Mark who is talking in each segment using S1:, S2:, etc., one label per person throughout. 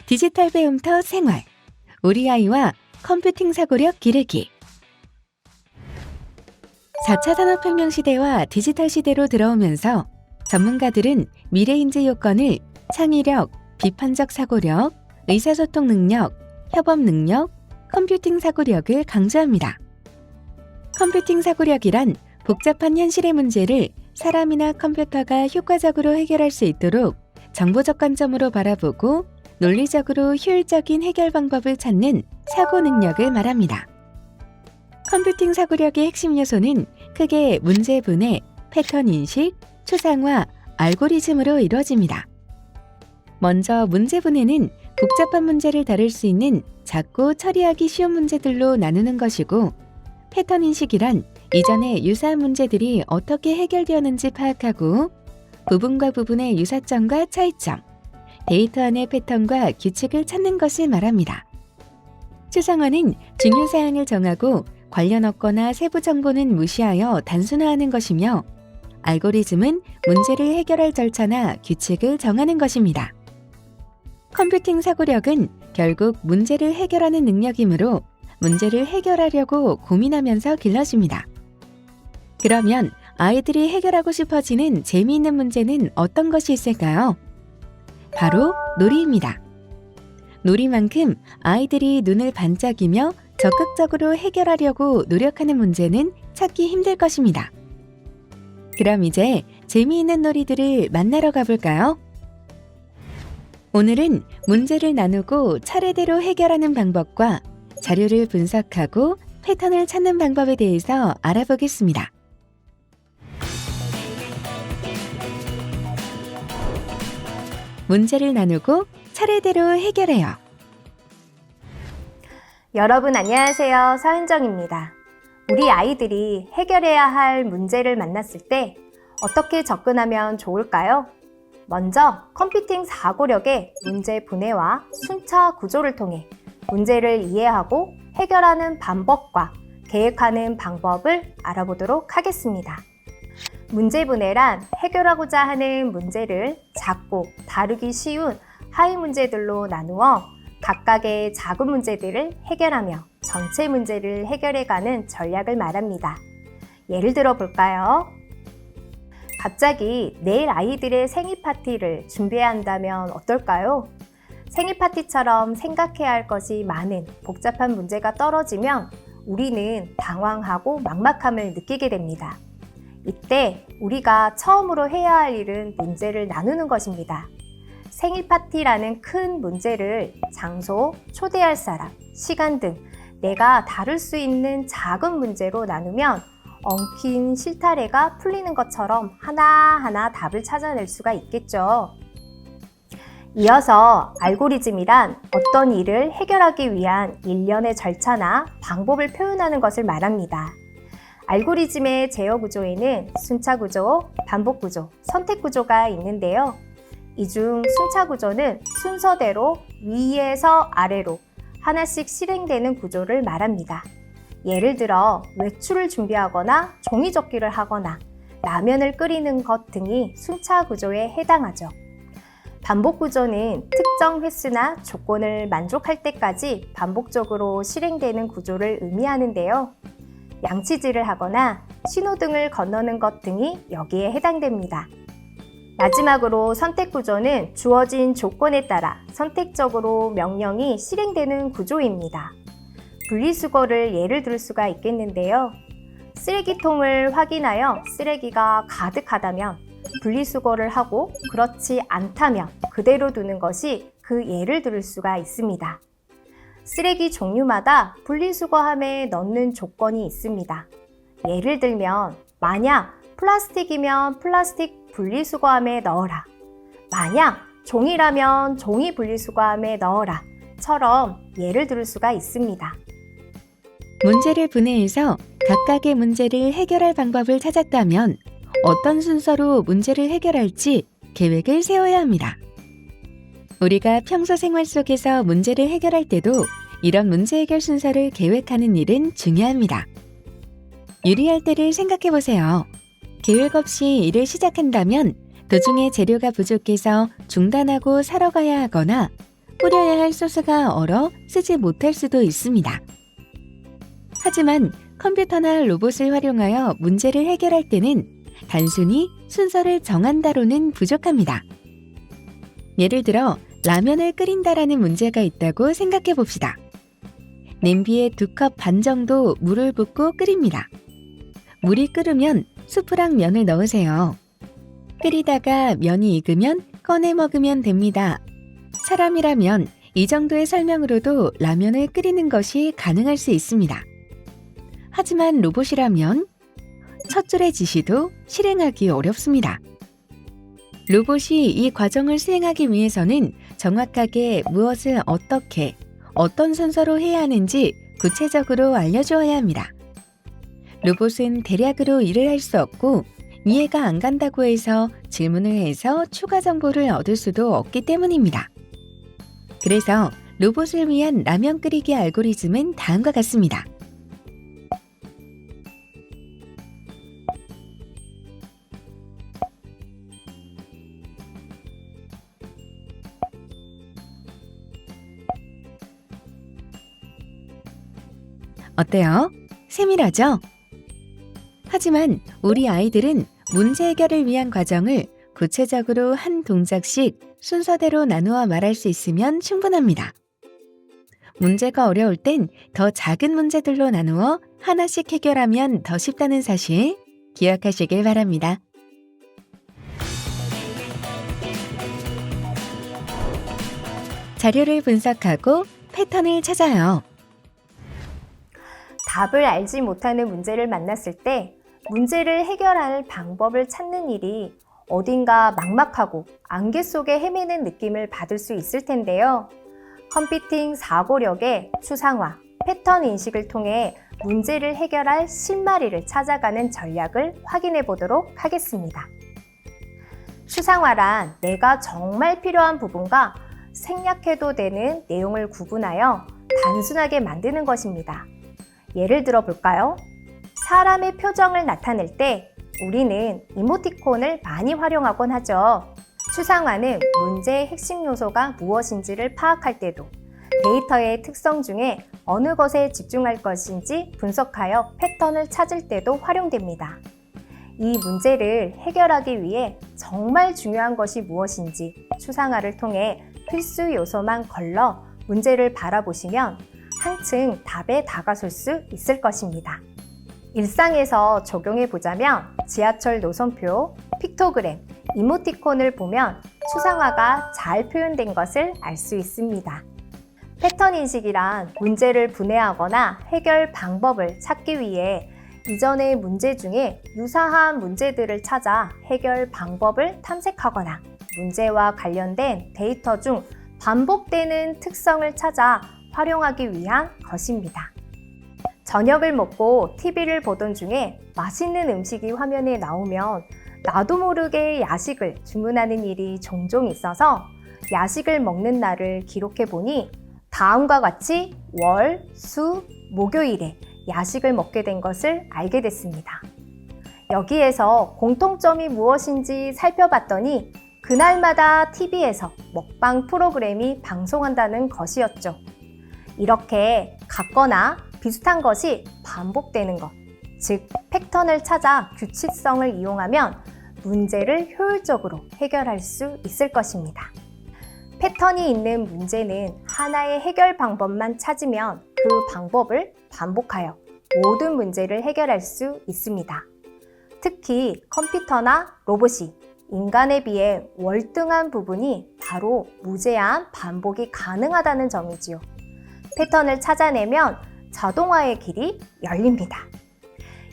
S1: 디지털 배움터 생활, 우리 아이와 컴퓨팅 사고력 기르기. 4차 산업혁명 시대와 디지털 시대로 들어오면서 전문가들은 미래인재 요건을 창의력, 비판적 사고력, 의사소통 능력, 협업 능력, 컴퓨팅 사고력을 강조합니다. 컴퓨팅 사고력이란 복잡한 현실의 문제를 사람이나 컴퓨터가 효과적으로 해결할 수 있도록 정보적 관점으로 바라보고 논리적으로 효율적인 해결 방법을 찾는 사고 능력을 말합니다. 컴퓨팅 사고력의 핵심 요소는 크게 문제 분해, 패턴 인식, 추상화, 알고리즘으로 이루어집니다. 먼저 문제 분해는 복잡한 문제를 다룰 수 있는 작고 처리하기 쉬운 문제들로 나누는 것이고, 패턴 인식이란 이전에 유사한 문제들이 어떻게 해결되었는지 파악하고 부분과 부분의 유사점과 차이점, 데이터 안의 패턴과 규칙을 찾는 것을 말합니다. 추상화는 중요 사항을 정하고 관련 없거나 세부 정보는 무시하여 단순화하는 것이며, 알고리즘은 문제를 해결할 절차나 규칙을 정하는 것입니다. 컴퓨팅 사고력은 결국 문제를 해결하는 능력이므로 문제를 해결하려고 고민하면서 길러집니다. 그러면 아이들이 해결하고 싶어지는 재미있는 문제는 어떤 것이 있을까요? 바로 놀이입니다. 놀이만큼 아이들이 눈을 반짝이며 적극적으로 해결하려고 노력하는 문제는 찾기 힘들 것입니다. 그럼 이제 재미있는 놀이들을 만나러 가볼까요? 오늘은 문제를 나누고 차례대로 해결하는 방법과 자료를 분석하고 패턴을 찾는 방법에 대해서 알아보겠습니다. 문제를 나누고 차례대로 해결해요.
S2: 여러분 안녕하세요. 서은정입니다. 우리 아이들이 해결해야 할 문제를 만났을 때 어떻게 접근하면 좋을까요? 먼저 컴퓨팅 사고력의 문제 분해와 순차 구조를 통해 문제를 이해하고 해결하는 방법과 계획하는 방법을 알아보도록 하겠습니다. 문제 분해란 해결하고자 하는 문제를 작고 다루기 쉬운 하위 문제들로 나누어 각각의 작은 문제들을 해결하며 전체 문제를 해결해가는 전략을 말합니다. 예를 들어 볼까요? 갑자기 내일 아이들의 생일 파티를 준비해야 한다면 어떨까요? 생일 파티처럼 생각해야 할 것이 많은 복잡한 문제가 떨어지면 우리는 당황하고 막막함을 느끼게 됩니다. 이때 우리가 처음으로 해야 할 일은 문제를 나누는 것입니다. 생일 파티라는 큰 문제를 장소, 초대할 사람, 시간 등 내가 다룰 수 있는 작은 문제로 나누면 엉킨 실타래가 풀리는 것처럼 하나하나 답을 찾아낼 수가 있겠죠. 이어서 알고리즘이란 어떤 일을 해결하기 위한 일련의 절차나 방법을 표현하는 것을 말합니다. 알고리즘의 제어 구조에는 순차 구조, 반복 구조, 선택 구조가 있는데요. 이 중 순차 구조는 순서대로 위에서 아래로 하나씩 실행되는 구조를 말합니다. 예를 들어 외출을 준비하거나 종이접기를 하거나 라면을 끓이는 것 등이 순차 구조에 해당하죠. 반복 구조는 특정 횟수나 조건을 만족할 때까지 반복적으로 실행되는 구조를 의미하는데요. 양치질을 하거나 신호등을 건너는 것 등이 여기에 해당됩니다. 마지막으로 선택 구조는 주어진 조건에 따라 선택적으로 명령이 실행되는 구조입니다. 분리수거를 예를 들 수가 있겠는데요. 쓰레기통을 확인하여 쓰레기가 가득하다면 분리수거를 하고 그렇지 않다면 그대로 두는 것이 그 예를 들 수가 있습니다. 쓰레기 종류마다 분리수거함에 넣는 조건이 있습니다. 예를 들면 만약 플라스틱이면 플라스틱 분리수거함에 넣어라. 만약 종이라면 종이 분리수거함에 넣어라. 처럼 예를 들 수가 있습니다.
S1: 문제를 분해해서 각각의 문제를 해결할 방법을 찾았다면 어떤 순서로 문제를 해결할지 계획을 세워야 합니다. 우리가 평소 생활 속에서 문제를 해결할 때도 이런 문제 해결 순서를 계획하는 일은 중요합니다. 요리할 때를 생각해 보세요. 계획 없이 일을 시작한다면 도중에 재료가 부족해서 중단하고 사러 가야 하거나 뿌려야 할 소스가 얼어 쓰지 못할 수도 있습니다. 하지만 컴퓨터나 로봇을 활용하여 문제를 해결할 때는 단순히 순서를 정한다로는 부족합니다. 예를 들어 라면을 끓인다라는 문제가 있다고 생각해 봅시다. 냄비에 2컵 반 정도 물을 붓고 끓입니다. 물이 끓으면 수프랑 면을 넣으세요. 끓이다가 면이 익으면 꺼내 먹으면 됩니다. 사람이라면 이 정도의 설명으로도 라면을 끓이는 것이 가능할 수 있습니다. 하지만 로봇이라면 첫 줄의 지시도 실행하기 어렵습니다. 로봇이 이 과정을 수행하기 위해서는 정확하게 무엇을 어떻게, 어떤 순서로 해야 하는지 구체적으로 알려주어야 합니다. 로봇은 대략으로 일을 할 수 없고 이해가 안 간다고 해서 질문을 해서 추가 정보를 얻을 수도 없기 때문입니다. 그래서 로봇을 위한 라면 끓이기 알고리즘은 다음과 같습니다. 어때요? 세밀하죠? 하지만 우리 아이들은 문제 해결을 위한 과정을 구체적으로 한 동작씩 순서대로 나누어 말할 수 있으면 충분합니다. 문제가 어려울 땐 더 작은 문제들로 나누어 하나씩 해결하면 더 쉽다는 사실 기억하시길 바랍니다. 자료를 분석하고 패턴을 찾아요.
S2: 답을 알지 못하는 문제를 만났을 때 문제를 해결할 방법을 찾는 일이 어딘가 막막하고 안개 속에 헤매는 느낌을 받을 수 있을 텐데요. 컴퓨팅 사고력의 추상화, 패턴 인식을 통해 문제를 해결할 실마리를 찾아가는 전략을 확인해 보도록 하겠습니다. 추상화란 내가 정말 필요한 부분과 생략해도 되는 내용을 구분하여 단순하게 만드는 것입니다. 예를 들어 볼까요? 사람의 표정을 나타낼 때 우리는 이모티콘을 많이 활용하곤 하죠. 추상화는 문제의 핵심 요소가 무엇인지를 파악할 때도 데이터의 특성 중에 어느 것에 집중할 것인지 분석하여 패턴을 찾을 때도 활용됩니다. 이 문제를 해결하기 위해 정말 중요한 것이 무엇인지 추상화를 통해 필수 요소만 걸러 문제를 바라보시면 한층 답에 다가설 수 있을 것입니다. 일상에서 적용해 보자면 지하철 노선표, 픽토그램, 이모티콘을 보면 추상화가 잘 표현된 것을 알 수 있습니다. 패턴 인식이란 문제를 분해하거나 해결 방법을 찾기 위해 이전의 문제 중에 유사한 문제들을 찾아 해결 방법을 탐색하거나 문제와 관련된 데이터 중 반복되는 특성을 찾아 활용하기 위한 것입니다. 저녁을 먹고 TV를 보던 중에 맛있는 음식이 화면에 나오면 나도 모르게 야식을 주문하는 일이 종종 있어서 야식을 먹는 날을 기록해 보니 다음과 같이 월, 수, 목요일에 야식을 먹게 된 것을 알게 됐습니다. 여기에서 공통점이 무엇인지 살펴봤더니 그날마다 TV에서 먹방 프로그램이 방송한다는 것이었죠. 이렇게 같거나 비슷한 것이 반복되는 것, 즉 패턴을 찾아 규칙성을 이용하면 문제를 효율적으로 해결할 수 있을 것입니다. 패턴이 있는 문제는 하나의 해결 방법만 찾으면 그 방법을 반복하여 모든 문제를 해결할 수 있습니다. 특히 컴퓨터나 로봇이 인간에 비해 월등한 부분이 바로 무제한 반복이 가능하다는 점이지요. 패턴을 찾아내면 자동화의 길이 열립니다.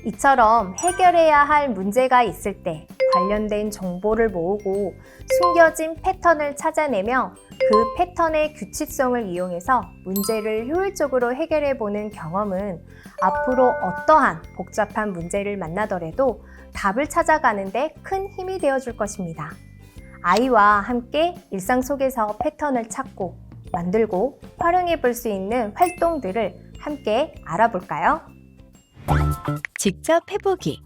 S2: 이처럼 해결해야 할 문제가 있을 때 관련된 정보를 모으고 숨겨진 패턴을 찾아내며 그 패턴의 규칙성을 이용해서 문제를 효율적으로 해결해보는 경험은 앞으로 어떠한 복잡한 문제를 만나더라도 답을 찾아가는 데 큰 힘이 되어줄 것입니다. 아이와 함께 일상 속에서 패턴을 찾고 만들고 활용해 볼 수 있는 활동들을 함께 알아볼까요?
S1: 직접 해보기.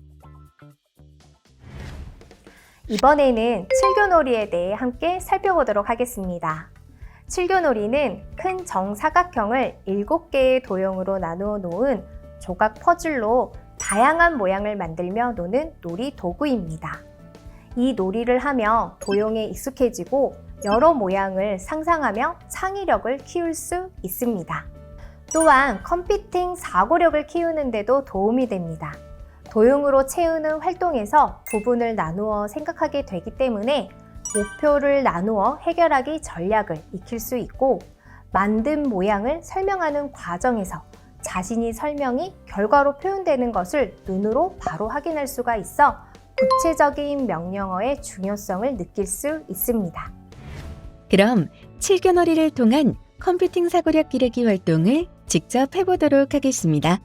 S2: 이번에는 칠교놀이에 대해 함께 살펴보도록 하겠습니다. 칠교놀이는 큰 정사각형을 7개의 도형으로 나누어 놓은 조각 퍼즐로 다양한 모양을 만들며 노는 놀이 도구입니다. 이 놀이를 하며 도형에 익숙해지고 여러 모양을 상상하며 창의력을 키울 수 있습니다. 또한 컴퓨팅 사고력을 키우는 데도 도움이 됩니다. 도형으로 채우는 활동에서 부분을 나누어 생각하게 되기 때문에 목표를 나누어 해결하기 전략을 익힐 수 있고, 만든 모양을 설명하는 과정에서 자신이 설명이 결과로 표현되는 것을 눈으로 바로 확인할 수가 있어 구체적인 명령어의 중요성을 느낄 수 있습니다.
S1: 그럼 칠교놀이를 통한 컴퓨팅 사고력 기르기 활동을 직접 해보도록 하겠습니다.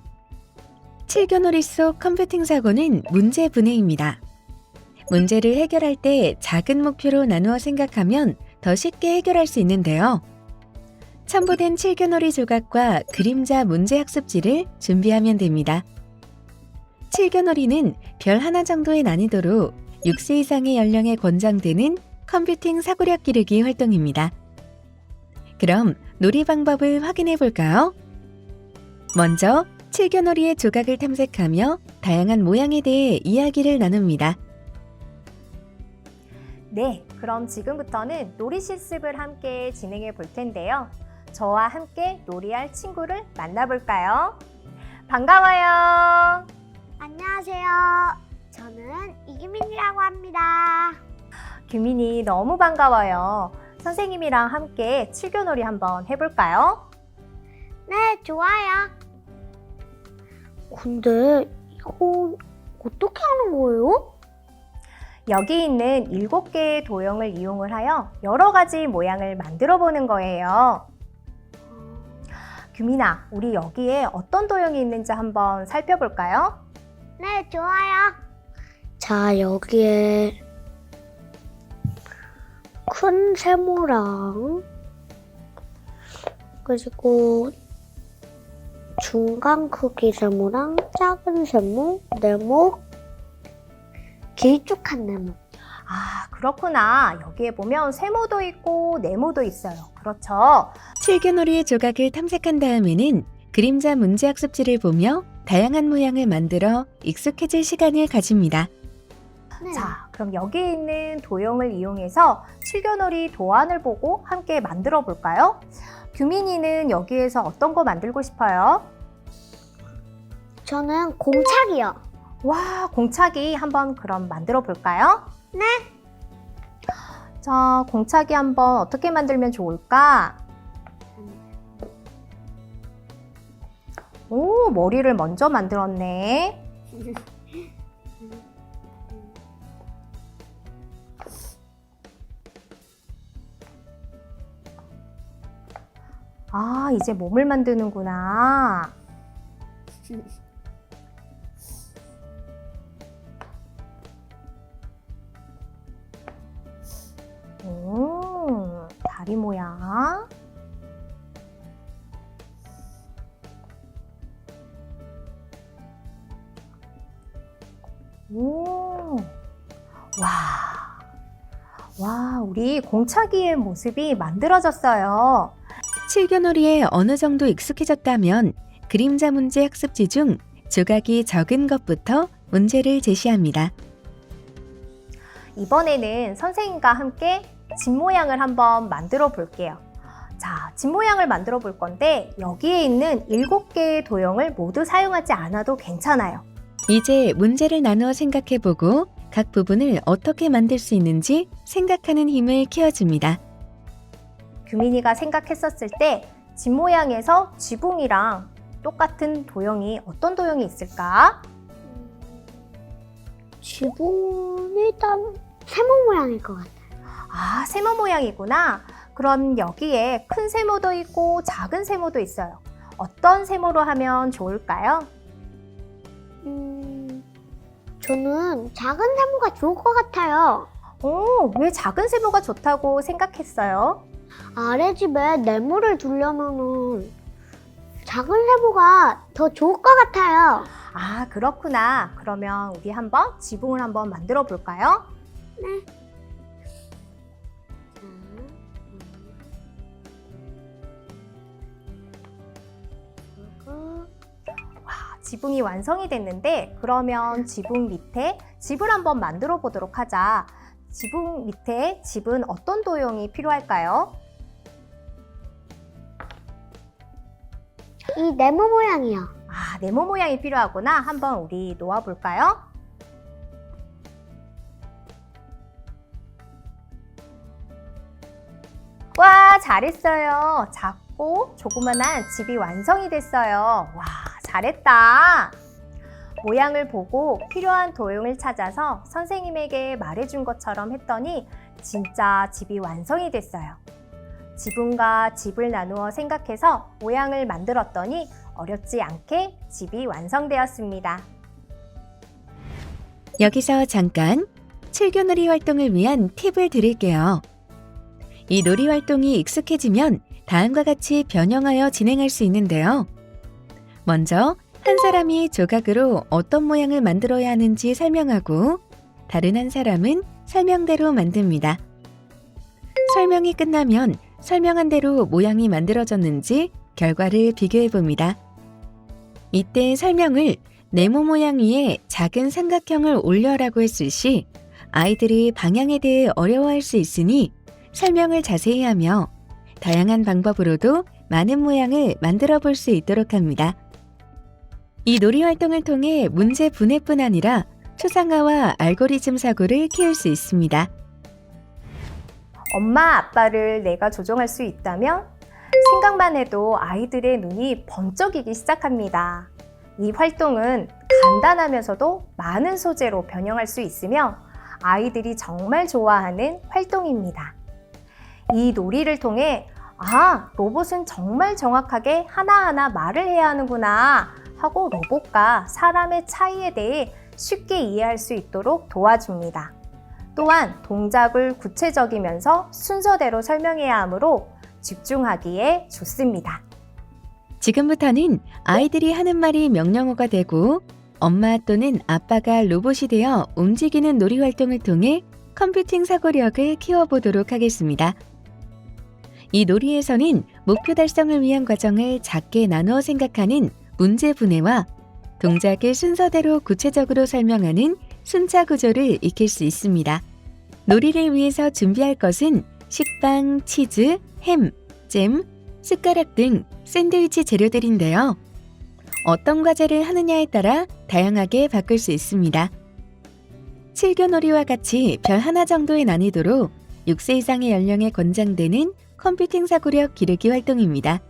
S1: 칠교놀이 속 컴퓨팅 사고는 문제 분해입니다. 문제를 해결할 때 작은 목표로 나누어 생각하면 더 쉽게 해결할 수 있는데요. 첨부된 칠교놀이 조각과 그림자 문제 학습지를 준비하면 됩니다. 칠교놀이는 별 하나 정도의 난이도로 6세 이상의 연령에 권장되는 컴퓨팅 사고력 기르기 활동입니다. 그럼 놀이 방법을 확인해 볼까요? 먼저 칠교놀이의 조각을 탐색하며 다양한 모양에 대해 이야기를 나눕니다.
S2: 네, 그럼 지금부터는 놀이 실습을 함께 진행해 볼 텐데요. 저와 함께 놀이할 친구를 만나볼까요? 반가워요.
S3: 안녕하세요. 저는 이기민이라고 합니다.
S2: 규민이 너무 반가워요. 선생님이랑 함께 칠교놀이 한번 해볼까요?
S3: 네, 좋아요. 근데 이거 어떻게 하는 거예요?
S2: 여기 있는 7개의 도형을 이용을 하여 여러 가지 모양을 만들어 보는 거예요. 규민아, 우리 여기에 어떤 도형이 있는지 한번 살펴볼까요?
S3: 네, 좋아요. 자, 여기에 큰 세모랑 그리고 중간 크기 세모랑 작은 세모, 네모, 길쭉한 네모.
S2: 아, 그렇구나. 여기에 보면 세모도 있고 네모도 있어요. 그렇죠?
S1: 칠교놀이의 조각을 탐색한 다음에는 그림자 문제 학습지를 보며 다양한 모양을 만들어 익숙해질 시간을 가집니다.
S3: 네.
S2: 자, 그럼 여기 있는 도형을 이용해서 칠교놀이 도안을 보고 함께 만들어 볼까요? 규민이는 여기에서 어떤 거 만들고 싶어요?
S3: 저는 공차기요.
S2: 와, 공차기 한번 그럼 만들어 볼까요?
S3: 네.
S2: 자, 공차기 한번 어떻게 만들면 좋을까? 오, 머리를 먼저 만들었네. 아, 이제 몸을 만드는구나. 다리 모양. 오, 와, 우리 공차기의 모습이 만들어졌어요.
S1: 칠교놀이에 어느 정도 익숙해졌다면 그림자 문제 학습지 중 조각이 적은 것부터 문제를 제시합니다.
S2: 이번에는 선생님과 함께 집 모양을 한번 만들어 볼게요. 자, 집 모양을 만들어 볼 건데 여기에 있는 7개의 도형을 모두 사용하지 않아도 괜찮아요.
S1: 이제 문제를 나누어 생각해보고 각 부분을 어떻게 만들 수 있는지 생각하는 힘을 키워줍니다.
S2: 규민이가 생각했었을 때 집 모양에서 지붕이랑 똑같은 도형이 어떤 도형이 있을까?
S3: 지붕 일단 세모 모양일 것 같아요.
S2: 아, 세모 모양이구나. 그럼 여기에 큰 세모도 있고 작은 세모도 있어요. 어떤 세모로 하면 좋을까요?
S3: 저는 작은 세모가 좋을 것 같아요.
S2: 오, 왜 작은 세모가 좋다고 생각했어요?
S3: 아래 집에 네모를 두려면은 작은 세모가 더 좋을 것 같아요.
S2: 아, 그렇구나. 그러면 우리 한번 지붕을 한번 만들어 볼까요? 지붕이 완성이 됐는데 그러면 지붕 밑에 집을 한번 만들어 보도록 하자. 지붕 밑에 집은 어떤 도형이 필요할까요?
S3: 이 네모 모양이요.
S2: 아, 네모 모양이 필요하구나. 한번 우리 놓아 볼까요? 와, 잘했어요. 작고 조그만한 집이 완성이 됐어요. 와, 잘했다. 모양을 보고 필요한 도형을 찾아서 선생님에게 말해준 것처럼 했더니 진짜 집이 완성이 됐어요. 지붕과 집을 나누어 생각해서 모양을 만들었더니 어렵지 않게 집이 완성되었습니다.
S1: 여기서 잠깐 칠교놀이 활동을 위한 팁을 드릴게요. 이 놀이 활동이 익숙해지면 다음과 같이 변형하여 진행할 수 있는데요. 먼저 한 사람이 조각으로 어떤 모양을 만들어야 하는지 설명하고 다른 한 사람은 설명대로 만듭니다. 설명이 끝나면 설명한 대로 모양이 만들어졌는지 결과를 비교해 봅니다. 이때 설명을 네모 모양 위에 작은 삼각형을 올려라고 했을 시 아이들이 방향에 대해 어려워할 수 있으니 설명을 자세히 하며 다양한 방법으로도 많은 모양을 만들어 볼 수 있도록 합니다. 이 놀이 활동을 통해 문제 분해뿐 아니라 추상화와 알고리즘 사고를 키울 수 있습니다.
S2: 엄마, 아빠를 내가 조종할 수 있다면 생각만 해도 아이들의 눈이 번쩍이기 시작합니다. 이 활동은 간단하면서도 많은 소재로 변형할 수 있으며 아이들이 정말 좋아하는 활동입니다. 이 놀이를 통해 로봇은 정말 정확하게 하나하나 말을 해야 하는구나 하고 로봇과 사람의 차이에 대해 쉽게 이해할 수 있도록 도와줍니다. 또한 동작을 구체적이면서 순서대로 설명해야 하므로 집중하기에 좋습니다.
S1: 지금부터는 아이들이 하는 말이 명령어가 되고 엄마 또는 아빠가 로봇이 되어 움직이는 놀이 활동을 통해 컴퓨팅 사고력을 키워보도록 하겠습니다. 이 놀이에서는 목표 달성을 위한 과정을 작게 나누어 생각하는 문제 분해와 동작을 순서대로 구체적으로 설명하는 순차 구조를 익힐 수 있습니다. 놀이를 위해서 준비할 것은 식빵, 치즈, 햄, 잼, 숟가락 등 샌드위치 재료들인데요. 어떤 과제를 하느냐에 따라 다양하게 바꿀 수 있습니다. 칠교놀이와 같이 별 하나 정도의 난이도로 6세 이상의 연령에 권장되는 컴퓨팅 사고력 기르기 활동입니다.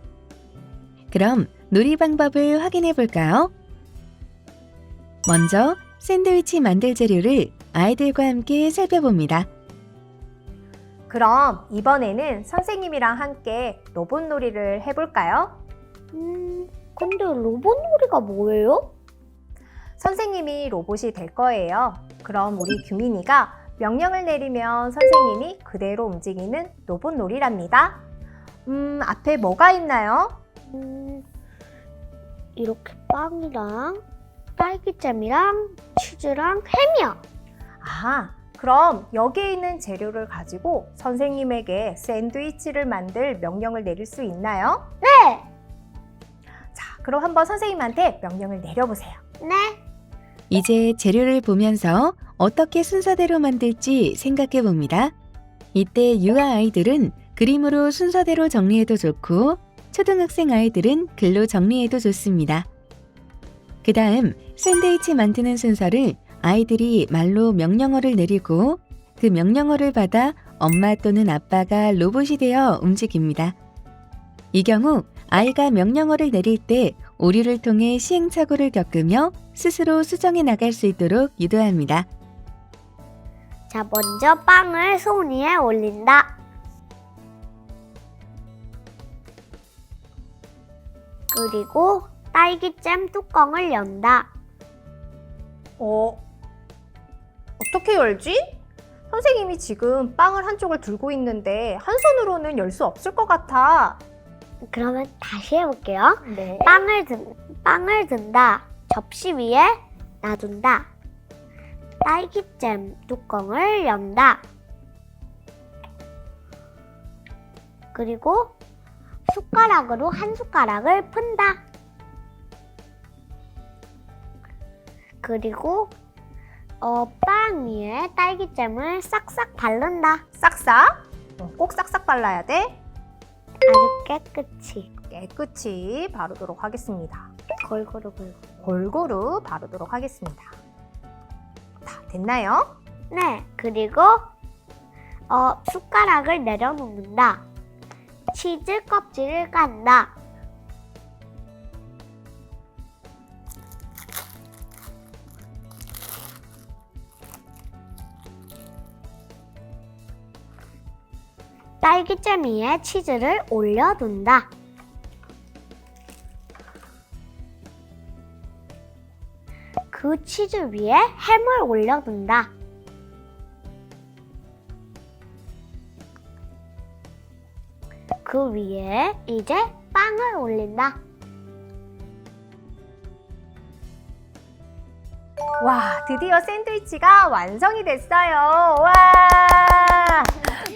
S1: 그럼 놀이 방법을 확인해 볼까요? 먼저 샌드위치 만들 재료를 아이들과 함께 살펴봅니다.
S2: 그럼 이번에는 선생님이랑 함께 로봇 놀이를 해볼까요?
S3: 근데 로봇 놀이가 뭐예요?
S2: 선생님이 로봇이 될 거예요. 그럼 우리 규민이가 명령을 내리면 선생님이 그대로 움직이는 로봇 놀이랍니다. 앞에 뭐가 있나요?
S3: 이렇게 빵이랑 딸기잼이랑 치즈랑 햄이요.
S2: 그럼 여기에 있는 재료를 가지고 선생님에게 샌드위치를 만들 명령을 내릴 수 있나요?
S3: 네.
S2: 자, 그럼 한번 선생님한테 명령을 내려보세요.
S3: 네.
S1: 이제 재료를 보면서 어떻게 순서대로 만들지 생각해 봅니다. 이때 유아 아이들은 그림으로 순서대로 정리해도 좋고 초등학생 아이들은 글로 정리해도 좋습니다. 그 다음 샌드위치 만드는 순서를 아이들이 말로 명령어를 내리고 그 명령어를 받아 엄마 또는 아빠가 로봇이 되어 움직입니다. 이 경우 아이가 명령어를 내릴 때 오류를 통해 시행착오를 겪으며 스스로 수정해 나갈 수 있도록 유도합니다.
S3: 자, 먼저 빵을 손 위에 올린다. 그리고 딸기잼 뚜껑을 연다.
S2: 어떻게 열지? 선생님이 지금 빵을 한쪽을 들고 있는데 한 손으로는 열 수 없을 것 같아.
S3: 그러면 다시 해볼게요.
S2: 네.
S3: 빵을 든다. 접시 위에 놔둔다. 딸기잼 뚜껑을 연다. 그리고 숟가락으로 한 숟가락을 푼다. 그리고 빵 위에 딸기잼을 싹싹 바른다.
S2: 싹싹. 꼭 싹싹 발라야 돼.
S3: 아주 깨끗이
S2: 깨끗이 바르도록 하겠습니다.
S3: 골고루.
S2: 골고루 바르도록 하겠습니다. 다 됐나요?
S3: 네, 그리고 숟가락을 내려놓는다. 치즈 껍질을 깐다. 딸기잼 위에 치즈를 올려둔다. 그 치즈 위에 햄을 올려둔다. 그 위에 이제 빵을 올린다.
S2: 와, 드디어 샌드위치가 완성이 됐어요. 와!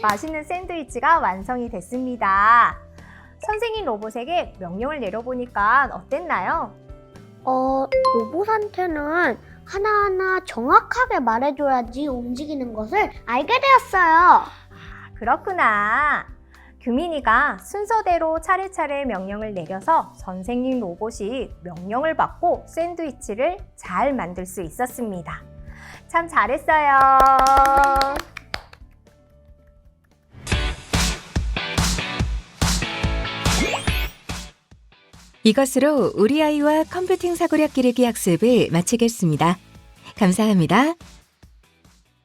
S2: 맛있는 샌드위치가 완성이 됐습니다. 선생님 로봇에게 명령을 내려보니까 어땠나요?
S3: 로봇한테는 하나하나 정확하게 말해줘야지 움직이는 것을 알게 되었어요.
S2: 그렇구나. 규민이가 순서대로 차례차례 명령을 내려서 선생님 로봇이 명령을 받고 샌드위치를 잘 만들 수 있었습니다. 참 잘했어요.
S1: 이것으로 우리 아이와 컴퓨팅 사고력 기르기 학습을 마치겠습니다. 감사합니다.